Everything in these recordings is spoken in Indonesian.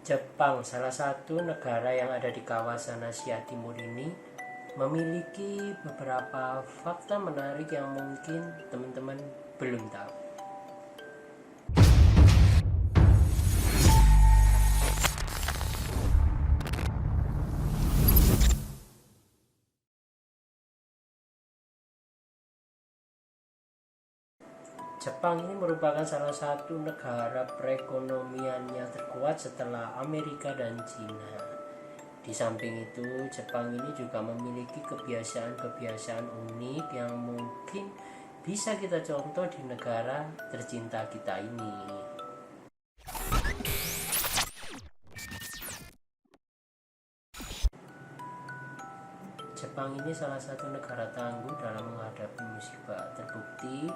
Jepang, salah satu negara yang ada di kawasan Asia Timur ini, memiliki beberapa fakta menarik yang mungkin teman-teman belum tahu. Jepang ini merupakan salah satu negara perekonomiannya terkuat setelah Amerika dan Cina. Di samping itu, Jepang ini juga memiliki kebiasaan-kebiasaan unik yang mungkin bisa kita contoh di negara tercinta kita ini. Jepang ini salah satu negara tangguh dalam menghadapi musibah. Terbukti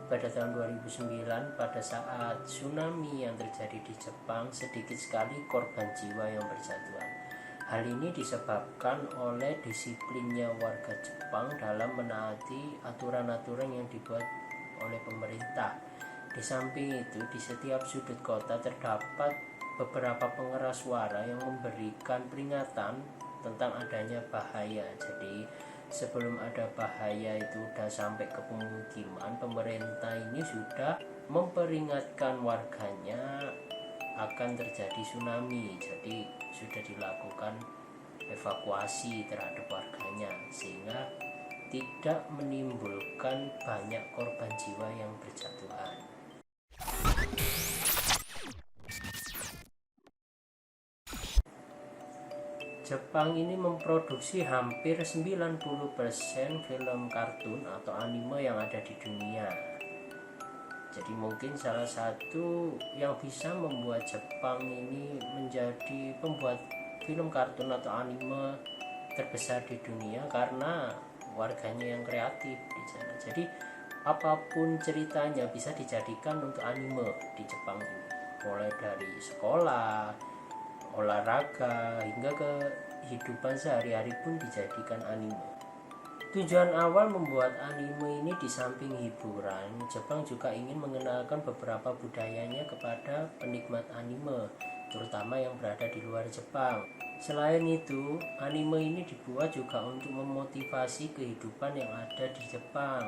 pada tahun 2009 pada saat tsunami yang terjadi di Jepang, sedikit sekali korban jiwa yang berjatuhan. Hal ini disebabkan oleh disiplinnya warga Jepang dalam menaati aturan-aturan yang dibuat oleh pemerintah. Di samping itu, di setiap sudut kota terdapat beberapa pengeras suara yang memberikan peringatan tentang adanya bahaya. Jadi sebelum ada bahaya itu sudah sampai ke pemukiman, pemerintah ini sudah memperingatkan warganya akan terjadi tsunami. Jadi sudah dilakukan evakuasi terhadap warganya sehingga tidak menimbulkan banyak korban jiwa yang berjatuhan. Jepang ini memproduksi hampir 90% film kartun atau anime yang ada di dunia. Jadi mungkin salah satu yang bisa membuat Jepang ini menjadi pembuat film kartun atau anime terbesar di dunia karena warganya yang kreatif di sana. Jadi apapun ceritanya bisa dijadikan untuk anime di Jepang ini. Mulai dari sekolah, olahraga, hingga kehidupan sehari-hari pun dijadikan anime. Tujuan awal membuat anime ini di samping hiburan, Jepang juga ingin mengenalkan beberapa budayanya kepada penikmat anime, terutama yang berada di luar Jepang. Selain itu, anime ini dibuat juga untuk memotivasi kehidupan yang ada di Jepang.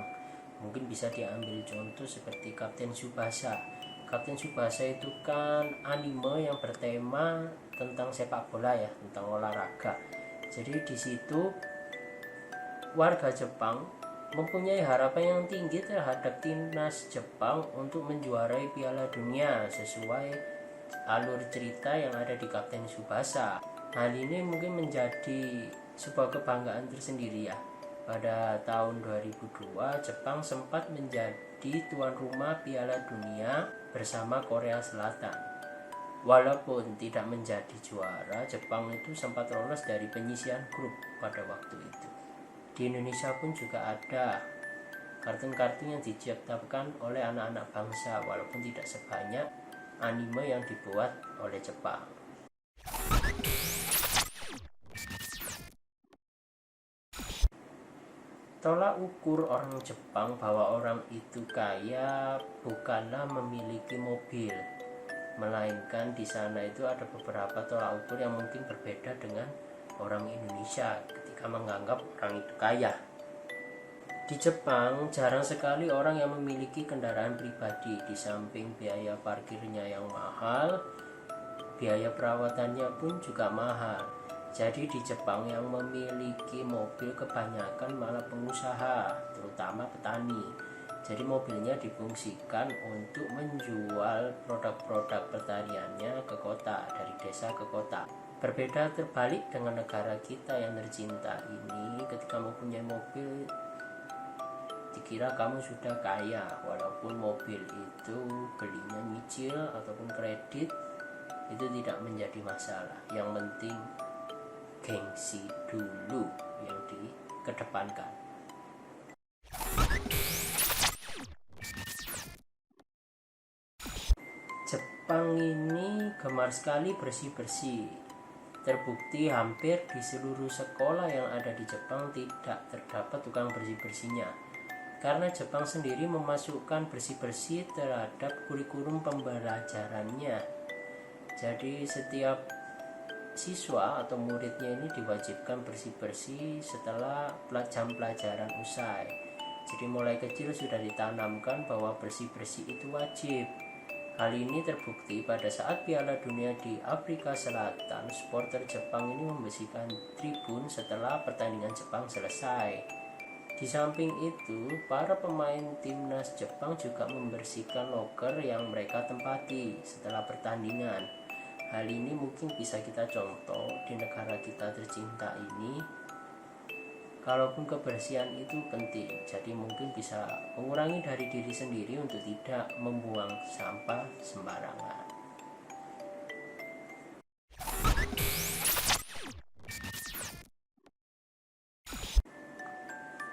Mungkin bisa diambil contoh seperti Kapten Tsubasa. Kapten Tsubasa itu kan anime yang bertema tentang sepak bola ya, tentang olahraga. Jadi di situ warga Jepang mempunyai harapan yang tinggi terhadap timnas Jepang untuk menjuarai Piala Dunia sesuai alur cerita yang ada di Kapten Tsubasa. Hal ini mungkin menjadi sebuah kebanggaan tersendiri ya. Pada tahun 2002 Jepang sempat menjadi tuan rumah Piala Dunia bersama Korea Selatan. Walaupun tidak menjadi juara, Jepang itu sempat lolos dari penyisihan grup pada waktu itu. Di Indonesia pun juga ada kartun-kartun yang diciptakan oleh anak-anak bangsa, walaupun tidak sebanyak anime yang dibuat oleh Jepang. Tolak ukur orang Jepang bahwa orang itu kaya bukanlah memiliki mobil, melainkan di sana itu ada beberapa tolak ukur yang mungkin berbeda dengan orang Indonesia ketika menganggap orang itu kaya. Di Jepang jarang sekali orang yang memiliki kendaraan pribadi. Di samping biaya parkirnya yang mahal, biaya perawatannya pun juga mahal. Jadi di Jepang yang memiliki mobil kebanyakan malah pengusaha, terutama petani. Jadi mobilnya difungsikan untuk menjual produk-produk pertaniannya ke kota, dari desa ke kota. Berbeda terbalik dengan negara kita yang tercinta ini, ketika mempunyai mobil dikira kamu sudah kaya, walaupun mobil itu belinya nyicil ataupun kredit, itu tidak menjadi masalah. Yang penting gengsi dulu yang dikedepankan. Jepang ini gemar sekali bersih-bersih. Terbukti hampir di seluruh sekolah yang ada di Jepang tidak terdapat tukang bersih-bersihnya. Karena Jepang sendiri memasukkan bersih-bersih terhadap kurikulum pembelajarannya. Jadi setiap siswa atau muridnya ini diwajibkan bersih-bersih setelah jam pelajaran usai. Jadi mulai kecil sudah ditanamkan bahwa bersih-bersih itu wajib. Hal ini terbukti pada saat Piala Dunia di Afrika Selatan, supporter Jepang ini membersihkan tribun setelah pertandingan Jepang selesai. Di samping itu, para pemain timnas Jepang juga membersihkan loker yang mereka tempati setelah pertandingan. Hal ini mungkin bisa kita contoh di negara kita tercinta ini. Kalaupun kebersihan itu penting, jadi mungkin bisa mengurangi dari diri sendiri untuk tidak membuang sampah sembarangan.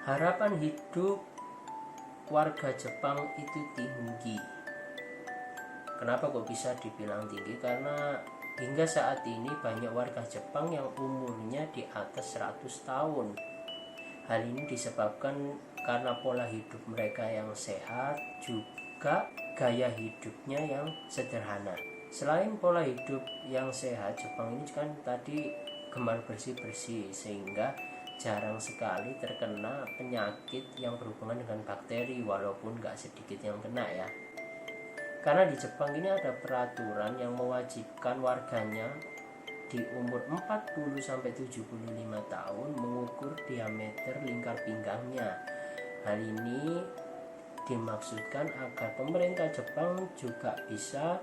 Harapan hidup warga Jepang itu tinggi. Kenapa kok bisa dibilang tinggi? Karena hingga saat ini banyak warga Jepang yang umurnya di atas 100 tahun. Hal ini disebabkan karena pola hidup mereka yang sehat, juga gaya hidupnya yang sederhana. Selain pola hidup yang sehat, Jepang ini kan tadi gemar bersih-bersih, sehingga jarang sekali terkena penyakit yang berhubungan dengan bakteri, walaupun gak sedikit yang kena ya. Karena di Jepang ini ada peraturan yang mewajibkan warganya di umur 40-75 tahun mengukur diameter lingkar pinggangnya. Hal ini dimaksudkan agar pemerintah Jepang juga bisa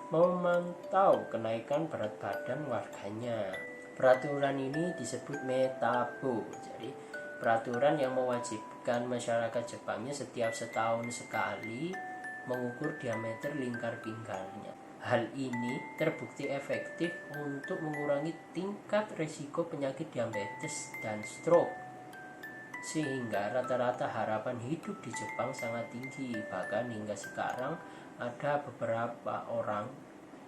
memantau kenaikan berat badan warganya. Peraturan ini disebut metabo. Jadi peraturan yang mewajibkan masyarakat Jepangnya setiap setahun sekali mengukur diameter lingkar pinggangnya. Hal ini terbukti efektif untuk mengurangi tingkat risiko penyakit diabetes dan stroke, sehingga rata-rata harapan hidup di Jepang sangat tinggi. Bahkan hingga sekarang ada beberapa orang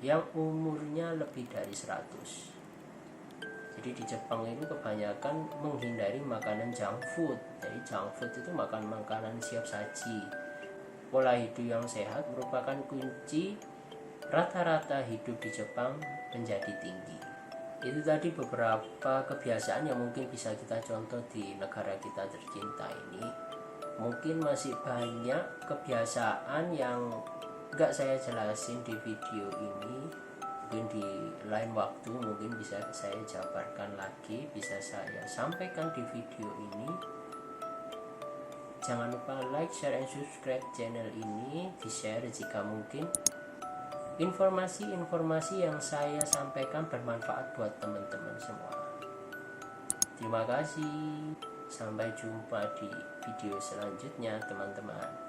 yang umurnya lebih dari 100. Jadi di Jepang itu kebanyakan menghindari makanan junk food. Jadi junk food itu makanan siap saji. Pola hidup yang sehat merupakan kunci rata-rata hidup di Jepang menjadi tinggi. Itu tadi beberapa kebiasaan yang mungkin bisa kita contoh di negara kita tercinta ini. Mungkin masih banyak kebiasaan yang gak saya jelasin di video ini. Mungkin di lain waktu mungkin bisa saya jabarkan lagi, bisa saya sampaikan di video ini. Jangan lupa like, share, and subscribe channel ini, di-share jika mungkin. Informasi-informasi yang saya sampaikan bermanfaat buat teman-teman semua. Terima kasih. Sampai jumpa di video selanjutnya, teman-teman.